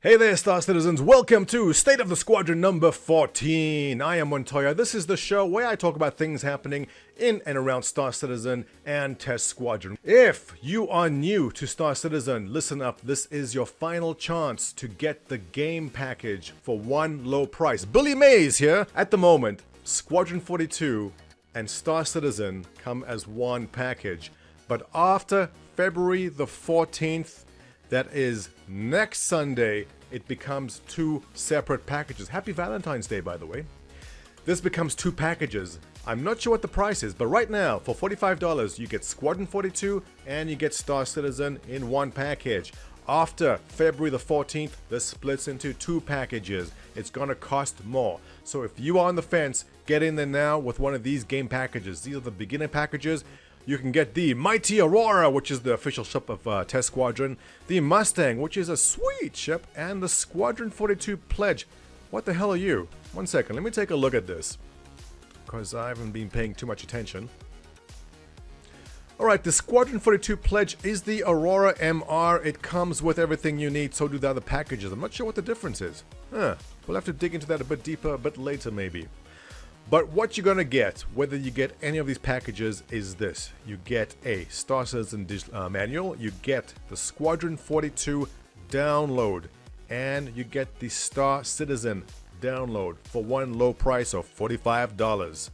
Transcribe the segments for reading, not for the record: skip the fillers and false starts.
Hey there, Star Citizens. Welcome to State of the Squadron number 14. I am Montoya. This is the show where I talk about things happening in and around Star Citizen and Test Squadron. If you are new to Star Citizen, listen up. This is your final chance to get the game package for one low price. Billy Mays here. At the moment, Squadron 42 and Star Citizen come as one package. But after February the 14th, that is next Sunday, it becomes two separate packages. Happy Valentine's Day, by the way. This becomes two packages. I'm not sure what the price is, but right now, for $45, you get Squadron 42 and you get Star Citizen in one package. After February the 14th, this splits into two packages. It's gonna cost more. So if you are on the fence, get in there now with one of these game packages. These are the beginner packages. You can get the Mighty Aurora, which is the official ship of Test Squadron, the Mustang, which is a sweet ship, and the Squadron 42 Pledge. What the hell are you? One second, let me take a look at this, because I haven't been paying too much attention. Alright, the Squadron 42 Pledge is the Aurora MR. It comes with everything you need, so do the other packages. I'm not sure what the difference is. We'll have to dig into that a bit deeper, a bit later maybe. But what you're gonna get, whether you get any of these packages, is this. You get a Star Citizen manual, you get the Squadron 42 download, and you get the Star Citizen download for one low price of $45.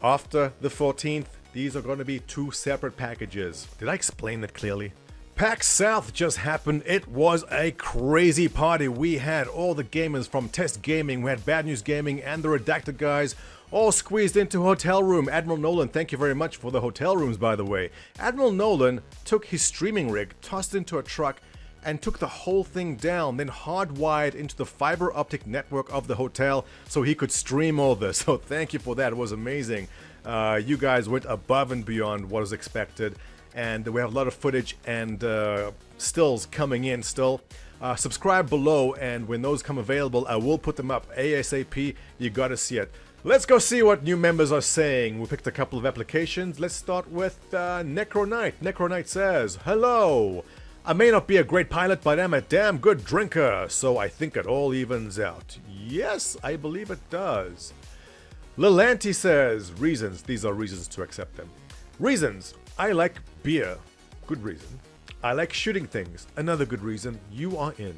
After the 14th, these are gonna be two separate packages. Did I explain that clearly? PAX South just happened. It was a crazy party. We had all the gamers from Test Gaming, we had Bad News Gaming, and the Redacted guys all squeezed into a hotel room. Admiral Nolan, thank you very much for the hotel rooms, by the way. Admiral Nolan took his streaming rig, tossed it into a truck, and took the whole thing down, then hardwired into the fiber optic network of the hotel so he could stream all this. So thank you for that. It was amazing. You guys went above and beyond what was expected. And we have a lot of footage and stills coming in still. Subscribe below, and when those come available, I will put them up ASAP. You gotta see it. Let's go see what new members are saying. We picked a couple of applications. Let's start with Necro Knight. Necro Knight says, hello. I may not be a great pilot, but I'm a damn good drinker, so I think it all evens out. Yes, I believe it does. Lilanti says, reasons. These are reasons to accept them. Reasons. I like beer. Good reason. I like shooting things. Another good reason. You are in.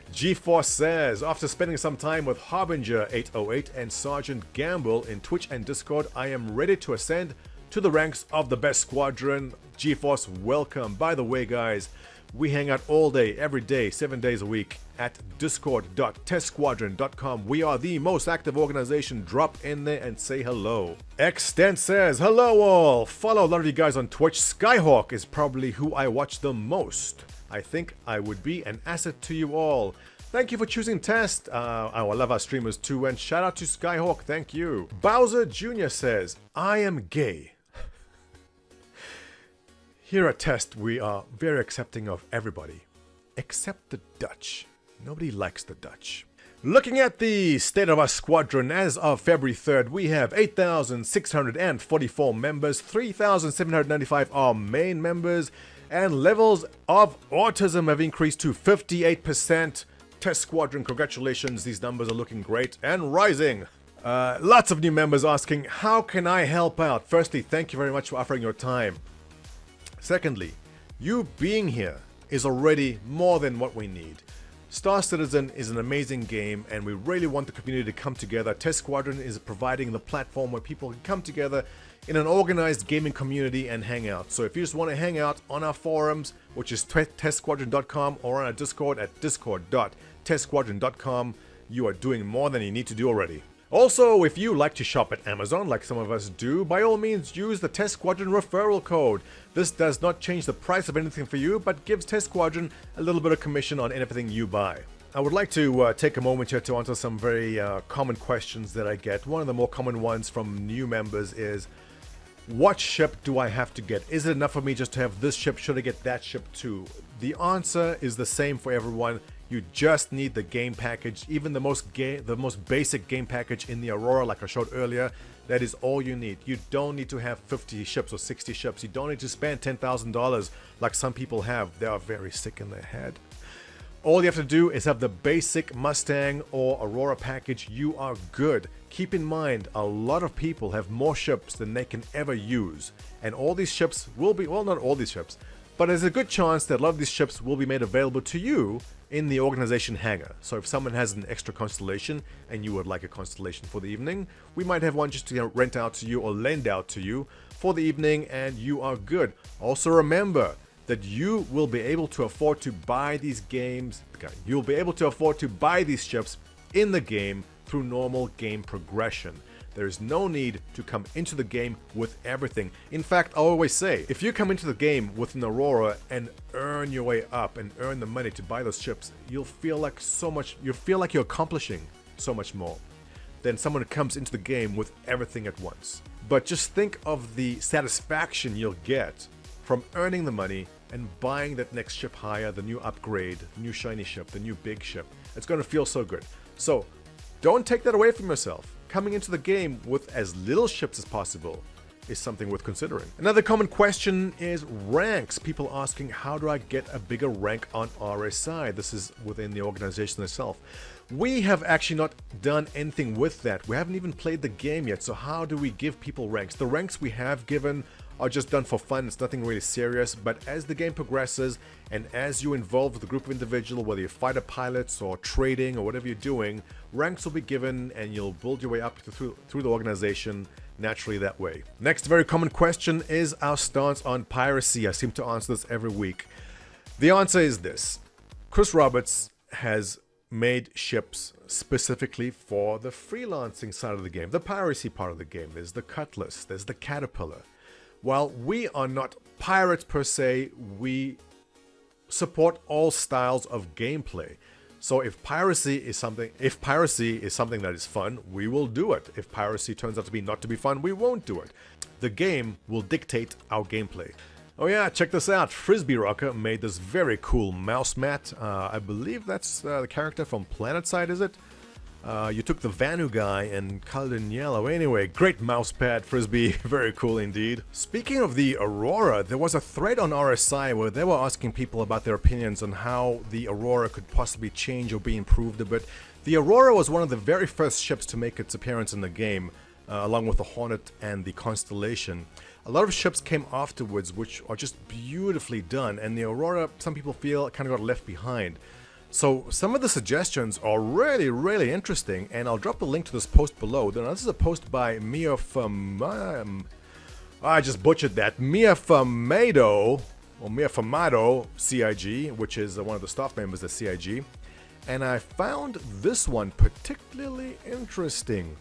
G-Force says, after spending some time with Harbinger 808 and Sergeant Gamble in Twitch and Discord, I am ready to ascend to the ranks of the best squadron. G-Force, welcome. By the way, guys, we hang out all day, every day, 7 days a week at discord.testsquadron.com. We are the most active organization. Drop in there and say hello. Extent says, hello all. Follow a lot of you guys on Twitch. Skyhawk is probably who I watch the most. I think I would be an asset to you all. Thank you for choosing Test. I love our streamers too, and shout out to Skyhawk. Thank you. Bowser Jr. says, I am gay. Here at Test, we are very accepting of everybody, except the Dutch. Nobody likes the Dutch. Looking at the state of our squadron as of February 3rd, we have 8,644 members, 3,795 are main members, and levels of autism have increased to 58%. Test Squadron, congratulations, these numbers are looking great and rising. Lots of new members asking, how can I help out? Firstly, thank you very much for offering your time. Secondly, you being here is already more than what we need. Star Citizen is an amazing game, and we really want the community to come together. Test Squadron is providing the platform where people can come together in an organized gaming community and hang out. So if you just want to hang out on our forums, which is testsquadron.com, or on our Discord at discord.testsquadron.com, you are doing more than you need to do already. Also, if you like to shop at Amazon, like some of us do, by all means use the Test Squadron referral code. This does not change the price of anything for you, but gives Test Squadron a little bit of commission on anything you buy. I would like to take a moment here to answer some very common questions that I get. One of the more common ones from new members is, what ship do I have to get? Is it enough for me just to have this ship? Should I get that ship too? The answer is the same for everyone. You just need the game package, even the most basic game package in the Aurora, like I showed earlier. That is all you need. You don't need to have 50 ships or 60 ships. You don't need to spend $10,000 like some people have. They are very sick in their head. All you have to do is have the basic Mustang or Aurora package. You are good. Keep in mind, a lot of people have more ships than they can ever use. And all these ships will be, well, not all these ships, but there's a good chance that a lot of these ships will be made available to you in the organization hangar. So if someone has an extra constellation and you would like a constellation for the evening, we might have one just to rent out to you or lend out to you for the evening, and you are good. Also remember that you will be able to afford to buy these games, you'll be able to afford to buy these ships in the game through normal game progression. There is no need to come into the game with everything. In fact, I always say, if you come into the game with an Aurora and earn your way up and earn the money to buy those ships, you'll feel like you're accomplishing so much more than someone who comes into the game with everything at once. But just think of the satisfaction you'll get from earning the money and buying that next ship higher, the new upgrade, the new shiny ship, the new big ship. It's going to feel so good. So don't take that away from yourself. Coming into the game with as little ships as possible is something worth considering. Another common question is ranks. People asking, how do I get a bigger rank on Rside? This is within the organization itself. We have actually not done anything with that. We haven't even played the game yet, so how do we give people ranks? The ranks we have given are just done for fun. It's nothing really serious, but as the game progresses and as you involve with a group of individuals, whether you're fighter pilots or trading or whatever you're doing, ranks will be given and you'll build your way up through the organization naturally that way. Next very common question is our stance on piracy. I seem to answer this every week. The answer is this. Chris Roberts has made ships specifically for the freelancing side of the game, the piracy part of the game. There's the Cutlass, there's the Caterpillar. While we are not pirates per se, we support all styles of gameplay. So if piracy is something that is fun, we will do it. If piracy turns out to be not to be fun, we won't do it. The game will dictate our gameplay. Oh yeah, check this out. Frisbee Rocker made this very cool mouse mat. I believe that's the character from PlanetSide, is it? You took the Vanu guy and colored in yellow. Anyway, great mouse pad, Frisbee. Very cool indeed. Speaking of the Aurora, there was a thread on Rside where they were asking people about their opinions on how the Aurora could possibly change or be improved a bit. The Aurora was one of the very first ships to make its appearance in the game, along with the Hornet and the Constellation. A lot of ships came afterwards which are just beautifully done, and the Aurora, some people feel, kind of got left behind. So some of the suggestions are really, really interesting, and I'll drop the link to this post below. Now, this is a post by Mia I just butchered that. Mia Famado CIG, which is one of the staff members at CIG. And I found this one particularly interesting.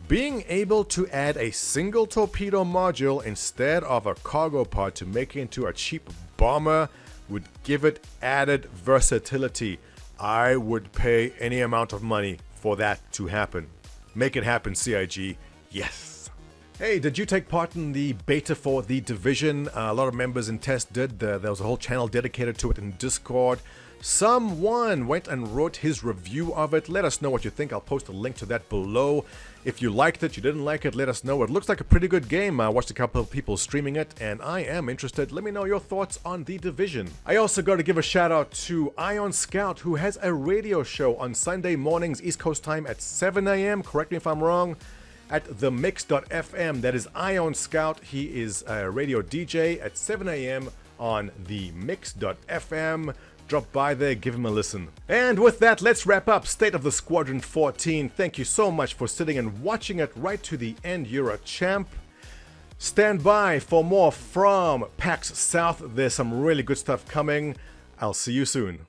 Being able to add a single torpedo module instead of a cargo pod to make it into a cheap bomber would give it added versatility. I would pay any amount of money for that to happen. Make it happen, CIG. Yes. Hey, did you take part in the beta for The Division? A lot of members in test did. There was a whole channel dedicated to it in Discord. Someone went and wrote his review of it. Let us know what you think. I'll post a link to that below. If you liked it, you didn't like it, let us know. It looks like a pretty good game. I watched a couple of people streaming it, and I am interested. Let me know your thoughts on The Division. I also got to give a shout out to Ion Scout, who has a radio show on Sunday mornings, East Coast time at 7 a.m. Correct me if I'm wrong. At themix.fm. That is Ion Scout. He is a radio DJ at 7 a.m. on themix.fm. Drop by there, give him a listen. And with that, let's wrap up State of the Squadron 14. Thank you so much for sitting and watching it right to the end. You're a champ. Stand by for more from PAX South. There's some really good stuff coming. I'll see you soon.